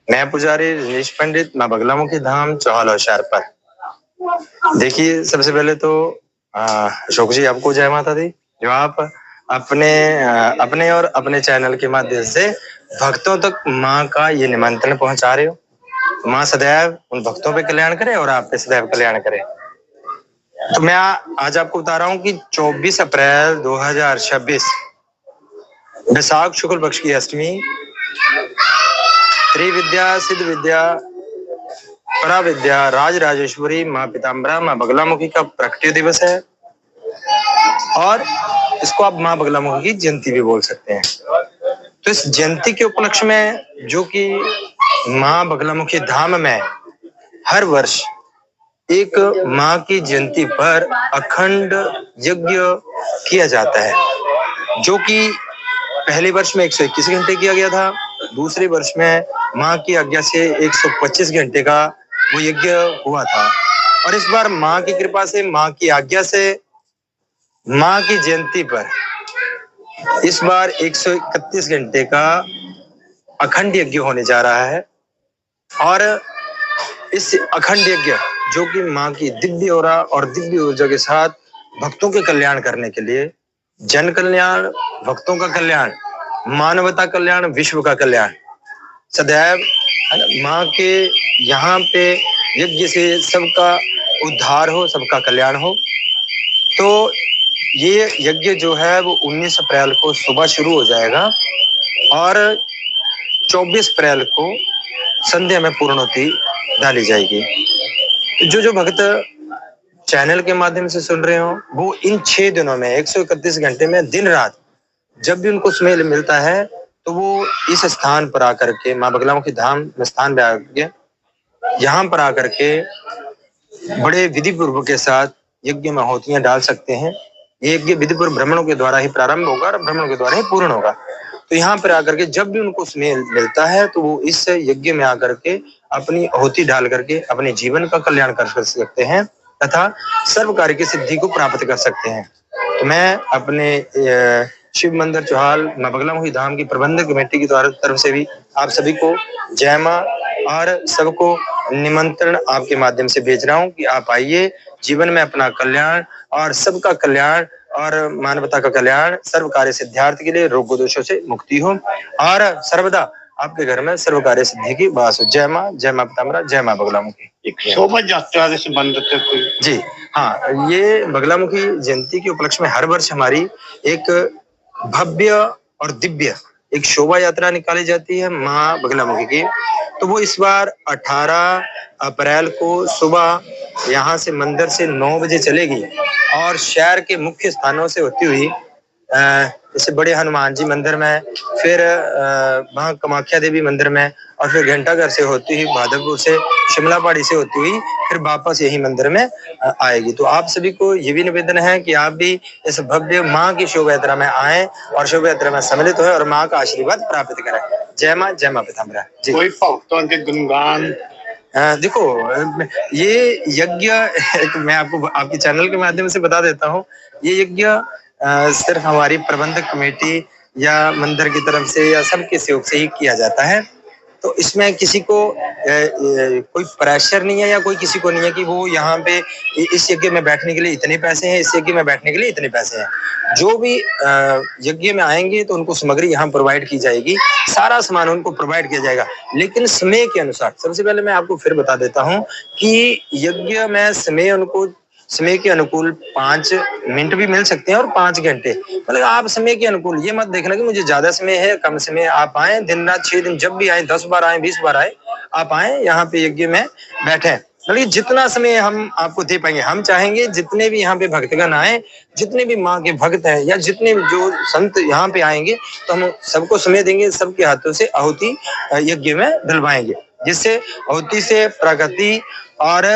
मैं पुजारी रजनीश पंडित, माँ बगलामुखी धाम, चौहाल होशियार पर। देखिए, सबसे पहले तो अशोक जी आपको जय माता दी। जो आप अपने और अपने चैनल के माध्यम से भक्तों तक माँ का ये निमंत्रण पहुंचा रहे हो। माँ सदैव उन भक्तों पे कल्याण करे और आप पे सदैव कल्याण करे। तो मैं आज आपको बता रहा हूँ कि 24 अप्रैल 2026 वैशाख शुक्ल पक्ष की अष्टमी, त्रिविद्या सिद्ध विद्या पराविद्या राज राजेश्वरी माँ पीताम्बरा माँ बगलामुखी का प्रकटीय दिवस है और इसको आप माँ बगलामुखी की जयंती भी बोल सकते हैं। तो इस जयंती के उपलक्ष्य में, जो कि माँ बगलामुखी धाम में हर वर्ष एक माँ की जयंती पर अखंड यज्ञ किया जाता है, जो कि पहले वर्ष में 121 घंटे किया गया था, दूसरे वर्ष में माँ की आज्ञा से 125 घंटे का वो यज्ञ हुआ था और इस बार माँ की कृपा से, माँ की आज्ञा से, माँ की जयंती पर इस बार 131 घंटे का अखंड यज्ञ होने जा रहा है। और इस अखंड यज्ञ, जो कि माँ की दिव्य औरा और दिव्य ऊर्जा के साथ भक्तों के कल्याण करने के लिए, जन कल्याण, भक्तों का कल्याण, मानवता कल्याण, विश्व का कल्याण, सदैव माँ के यहाँ पे यज्ञ से सबका उद्धार हो, सबका कल्याण हो। तो ये यज्ञ जो है वो 19 अप्रैल को सुबह शुरू हो जाएगा और 24 अप्रैल को संध्या में पूर्णोति डाली जाएगी। जो भक्त चैनल के माध्यम से सुन रहे हो, वो इन 6 दिनों में 131 घंटे में दिन रात जब भी उनको समय मिलता है तो वो इस स्थान पर आकर के, माँ बगलामुखी धाम में स्थान में आकर यहाँ पर आकर के बड़े विधि पूर्वक के साथ यज्ञ में आहुतियां डाल सकते हैं। ये यज्ञ विधि पूर्वक ब्राह्मणों के द्वारा ही प्रारंभ होगा और ब्राह्मणों के द्वारा ही पूर्ण होगा। तो यहाँ पर आकर के जब भी उनको समय मिलता है तो वो इस यज्ञ में आकर के अपनी आहुति डाल करके अपने जीवन का कल्याण कर सकते हैं तथा सर्व कार्य की सिद्धि को प्राप्त कर सकते हैं। तो मैं अपने शिव मंदिर चौहाल माँ बगलामुखी धाम की प्रबंधक कमेटी की तरफ से भी आप सभी को जय माँ और सबको निमंत्रण आपके माध्यम से भेज रहा हूँ कि आप आइए, जीवन में अपना कल्याण और सबका कल्याण और मानवता का कल्याण, सर्व कार्य सिद्धार्थ के लिए रोग दोषों से मुक्ति हो और सर्वदा आपके घर में सर्व कार्य सिद्धि की वास हो। जय माँ पीताम्बरा, जय माँ बगलामुखी। एक शोभा यात्रा से संबंधित जी हाँ, ये बगलामुखी जयंती के उपलक्ष्य में हर वर्ष हमारी एक भव्य और दिव्य एक शोभा यात्रा निकाली जाती है माँ बगलामुखी की। तो वो इस बार 18 अप्रैल को सुबह यहाँ से मंदिर से 9 बजे चलेगी और शहर के मुख्य स्थानों से होती हुई जैसे बड़े हनुमान जी मंदिर में, फिर वहाँ कामाख्या देवी मंदिर में और फिर घंटाघर से होती हुई भादरपुर से, शिमला पहाड़ी से होती हुई फिर वापस यही मंदिर में आएगी। तो आप सभी को ये भी निवेदन है कि आप भी इस भव्य माँ की शोभा यात्रा में आए और शोभा यात्रा में सम्मिलित हो और माँ का आशीर्वाद प्राप्त करें। जय माँ पीताम्बरा जी। कोई भक्तों के गुणगान देखो, ये यज्ञ मैं आपको आपके चैनल के माध्यम से बता देता हूँ, ये यज्ञ सिर्फ हमारी प्रबंधक कमेटी या मंदिर की तरफ से या सबके सहयोग से ही किया जाता है। तो इसमें किसी को कोई प्रेशर नहीं है या कोई किसी को नहीं है कि वो यहाँ पे इस यज्ञ में बैठने के लिए इतने पैसे हैं, इस यज्ञ में बैठने के लिए इतने पैसे हैं। जो भी यज्ञ में आएंगे तो उनको सामग्री यहाँ प्रोवाइड की जाएगी, सारा सामान उनको प्रोवाइड किया जाएगा, लेकिन समय के अनुसार। सबसे पहले मैं आपको फिर बता देता हूँ कि यज्ञ में समय के अनुकूल 5 मिनट भी मिल सकते हैं और 5 घंटे, मतलब आप समय के अनुकूल ये मत देखना कि मुझे ज्यादा समय है कम समय। आप आए दिन रात 6 दिन, जब भी आए, 10 बार आए, 20 बार आए, आप आए यहाँ पे यज्ञ में बैठे। मतलब जितना समय हम आपको दे पाएंगे, हम चाहेंगे जितने भी यहाँ पे भक्तगण आए, जितने भी माँ के भक्त हैं या जितने भी जो संत यहाँ पे आएंगे, तो हम सबको समय देंगे, सबके हाथों से आहुति यज्ञ में डलवाएंगे, जिससे आहुति से प्रगति और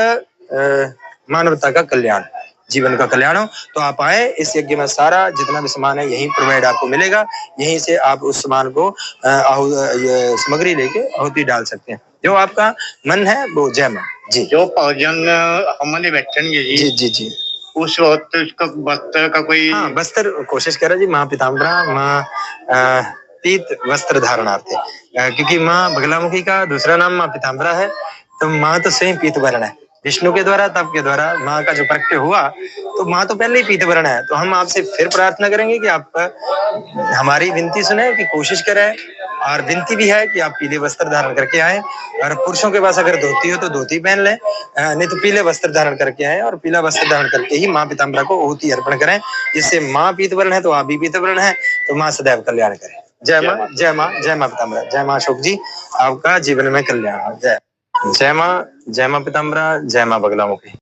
मानवता का कल्याण, जीवन का कल्याण हो। तो आप आए, इस यज्ञ में सारा जितना भी सामान है यही प्रोवाइड आपको मिलेगा, यहीं से आप उस सामान को सामग्री लेके आहुति डाल सकते हैं, जो आपका मन है वो। जय मां जी। जो भजन हमारे बैठेंगे जी जी जी, उस वक्त उसका बस्तर का कोई बस्तर कोशिश करा जी, माँ पीताम्बरा, माँ पीत वस्त्र धारणार्थे, क्योंकि माँ बगलामुखी का दूसरा नाम माँ पीताम्बरा है। तो माँ तो स्वयं पीत वर्ण है, विष्णु के द्वारा तप के द्वारा माँ का जो प्रकट हुआ, तो माँ तो पहले ही पीत वर्ण है। तो हम आपसे फिर प्रार्थना करेंगे कि आप हमारी विनती सुने, कि कोशिश करें, और विनती भी है कि आप पीले वस्त्र धारण करके आए। और पुरुषों के पास अगर धोती हो तो धोती पहन लें, नहीं तो पीले वस्त्र धारण करके आए, और पीला वस्त्र धारण करके ही माँ पीताम्बरा को आहुति अर्पण करें, जिससे माँ पीत वर्ण है तो आप भी पीत वर्ण है, तो माँ सदैव कल्याण करें। जय माँ, जय माँ, जय माँ पीताम्बरा, जय माँ अशोक जी, आपका जीवन में कल्याण हो। जय माँ, जय माँ पीताम्बरा, जय माँ बगलामुखी।